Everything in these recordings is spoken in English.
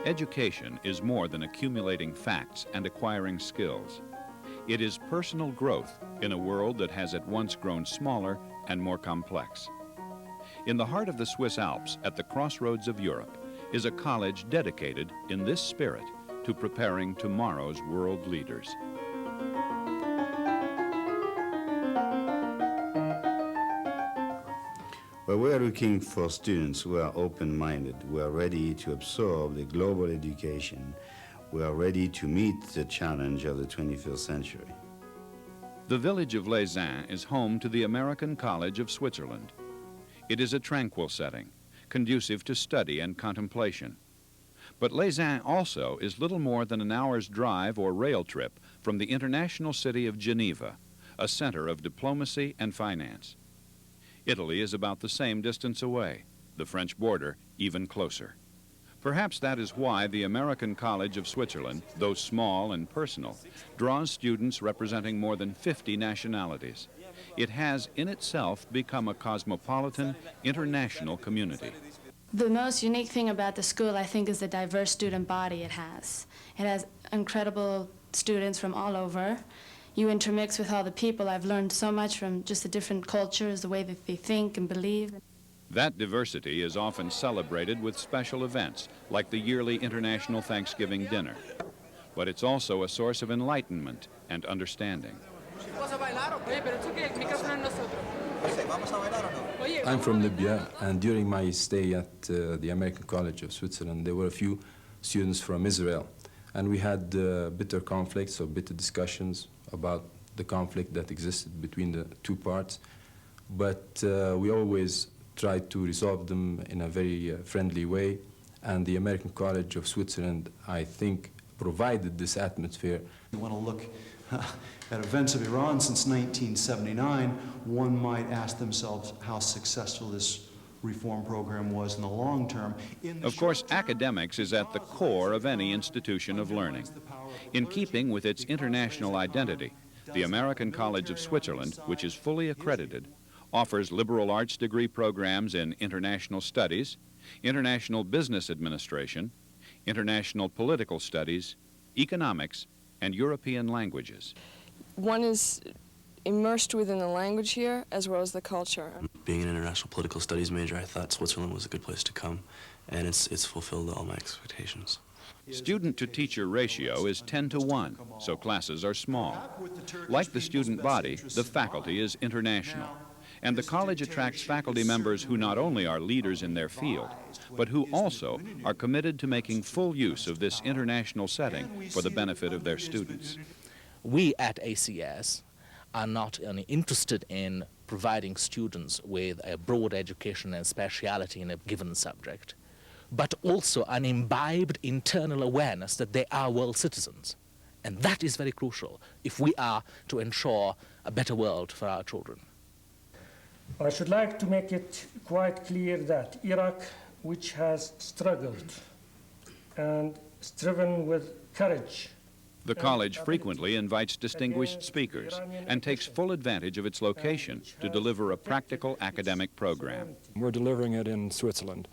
Education is more than accumulating facts and acquiring skills. It is personal growth in a world that has at once grown smaller and more complex. In the heart of the Swiss Alps, at the crossroads of Europe, is a college dedicated in this spirit to preparing tomorrow's world leaders. Well, we are looking for students who are open-minded, who are ready to absorb the global education, who are ready to meet the challenge of the 21st century. The village of Les Uns is home to the American College of Switzerland. It is a tranquil setting, conducive to study and contemplation. But Les Uns also is little more than an hour's drive or rail trip from the international city of Geneva, a center of diplomacy and finance. Italy is about the same distance away, the French border even closer. Perhaps that is why the American College of Switzerland, though small and personal, draws students representing more than 50 nationalities. It has in itself become a cosmopolitan, international community. The most unique thing about the school, I think, is the diverse student body it has. It has incredible students from all over. You intermix with all the people. I've learned so much from just the different cultures, the way that they think and believe. That diversity is often celebrated with special events, like the yearly International Thanksgiving Dinner. But it's also a source of enlightenment and understanding. I'm from Libya, and during my stay at the American College of Switzerland, there were a few students from Israel. And we had bitter conflicts or bitter discussions about the conflict that existed between the two parts. But we always tried to resolve them in a very friendly way. And the American College of Switzerland, I think, provided this atmosphere. You want to look at events of Iran since 1979, one might ask themselves how successful this reform program was in the long term. Of course, academics is at the core of any institution of learning. In keeping with its international identity, the American College of Switzerland, which is fully accredited, offers liberal arts degree programs in international studies, international business administration, international political studies, economics, and European languages. One is immersed within the language here as well as the culture. Being an international political studies major, I thought Switzerland was a good place to come, and it's fulfilled all my expectations. Student-to-teacher ratio is 10 to 1, so classes are small. Like the student body, the faculty is international, and the college attracts faculty members who not only are leaders in their field, but who also are committed to making full use of this international setting for the benefit of their students. We at ACS are not only interested in providing students with a broad education and speciality in a given subject, but also an imbibed internal awareness that they are world citizens. And that is very crucial if we are to ensure a better world for our children. I should like to make it quite clear that Iraq, which has struggled and striven with courage. The college frequently invites distinguished speakers and takes full advantage of its location to deliver a practical academic program. We're delivering it in Switzerland.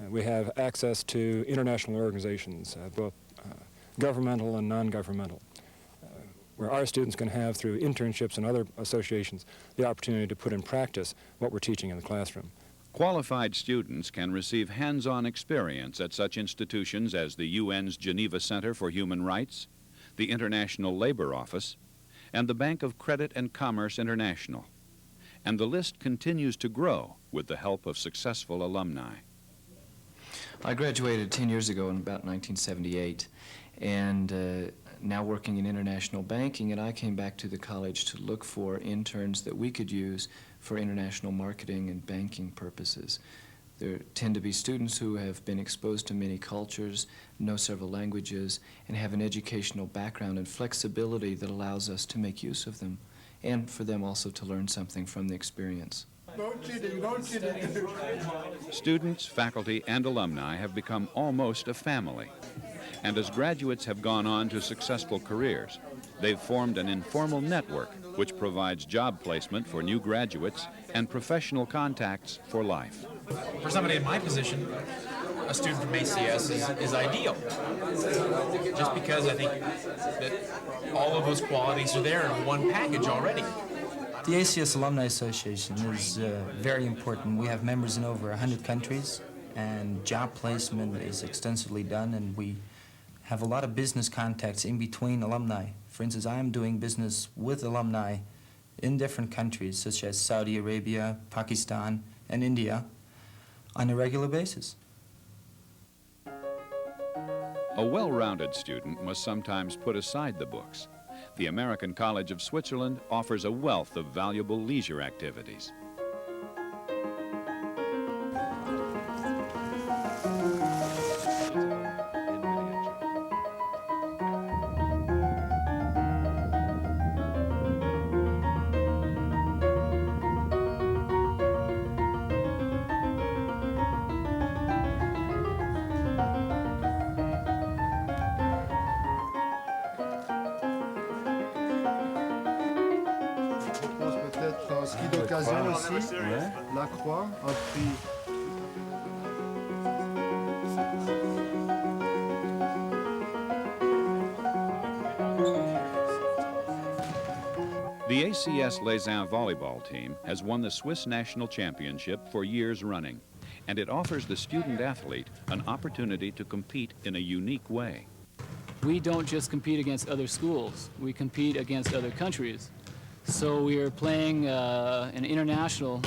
We have access to international organizations, both governmental and non-governmental, where our students can have, through internships and other associations, the opportunity to put in practice what we're teaching in the classroom. Qualified students can receive hands-on experience at such institutions as the UN's Geneva Center for Human Rights, the International Labor Office, and the Bank of Credit and Commerce International. And the list continues to grow with the help of successful alumni. I graduated 10 years ago in about 1978, and now working in international banking, and I came back to the college to look for interns that we could use for international marketing and banking purposes. There tend to be students who have been exposed to many cultures, know several languages, and have an educational background and flexibility that allows us to make use of them, and for them also to learn something from the experience. Students, faculty, and alumni have become almost a family. And as graduates have gone on to successful careers, they've formed an informal network which provides job placement for new graduates and professional contacts for life. For somebody in my position, a student from ACS is ideal. Just because I think that all of those qualities are there in one package already. The ACS Alumni Association is very important. We have members in over 100 countries, and job placement is extensively done, and we have a lot of business contacts in between alumni. For instance, I am doing business with alumni in different countries, such as Saudi Arabia, Pakistan, and India, on a regular basis. A well-rounded student must sometimes put aside the books. The American College of Switzerland offers a wealth of valuable leisure activities. En ski d'occasion aussi, la croix, un prix. The ACS Lausanne volleyball team has won the Swiss National Championship for years running, and it offers the student athlete an opportunity to compete in a unique way. We don't just compete against other schools, we compete against other countries. So we are playing at an international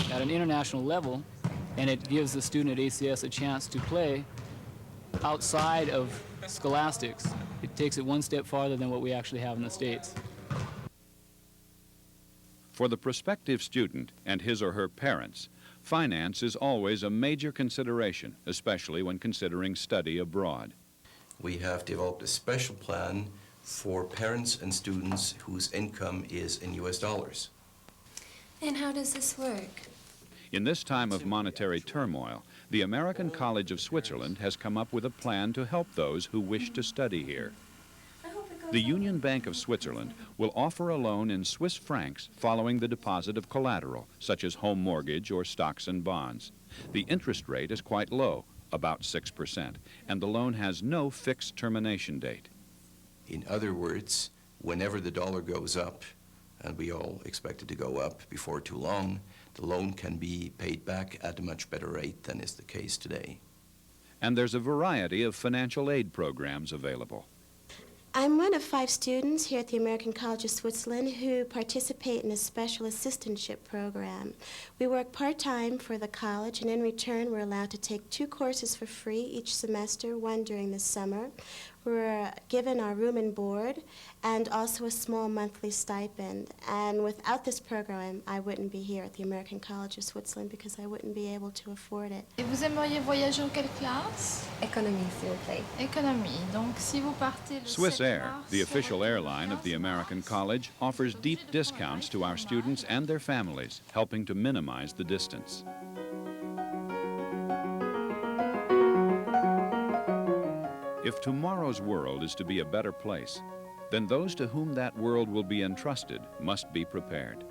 level, and it gives the student at ACS a chance to play outside of scholastics. It takes it one step farther than what we actually have in the States. For the prospective student and his or her parents, finance is always a major consideration, especially when considering study abroad. We have developed a special plan for parents and students whose income is in US dollars. And how does this work? In this time of monetary turmoil, the American College of Switzerland has come up with a plan to help those who wish to study here. The Union Bank of Switzerland will offer a loan in Swiss francs following the deposit of collateral, such as home mortgage or stocks and bonds. The interest rate is quite low, about 6%, and the loan has no fixed termination date. In other words, whenever the dollar goes up, and we all expect it to go up before too long, the loan can be paid back at a much better rate than is the case today. And there's a variety of financial aid programs available. I'm one of 5 students here at the American College of Switzerland who participate in a special assistantship program. We work part-time for the college, and in return we're allowed to take 2 courses for free each semester, one during the summer. We're given our room and board and also a small monthly stipend. And without this program, I wouldn't be here at the American College of Switzerland because I wouldn't be able to afford it. Et vous aimeriez voyager en quelle classe? Économie, s'il vous plaît. Économie. Donc, si vous partez le Swiss 7 Air, mars, the official airline of the American College, offers deep discounts to our students and their families, helping to minimize the distance. If tomorrow's world is to be a better place, then those to whom that world will be entrusted must be prepared.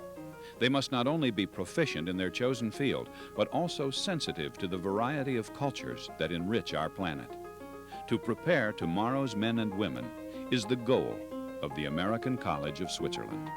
They must not only be proficient in their chosen field, but also sensitive to the variety of cultures that enrich our planet. To prepare tomorrow's men and women is the goal of the American College of Switzerland.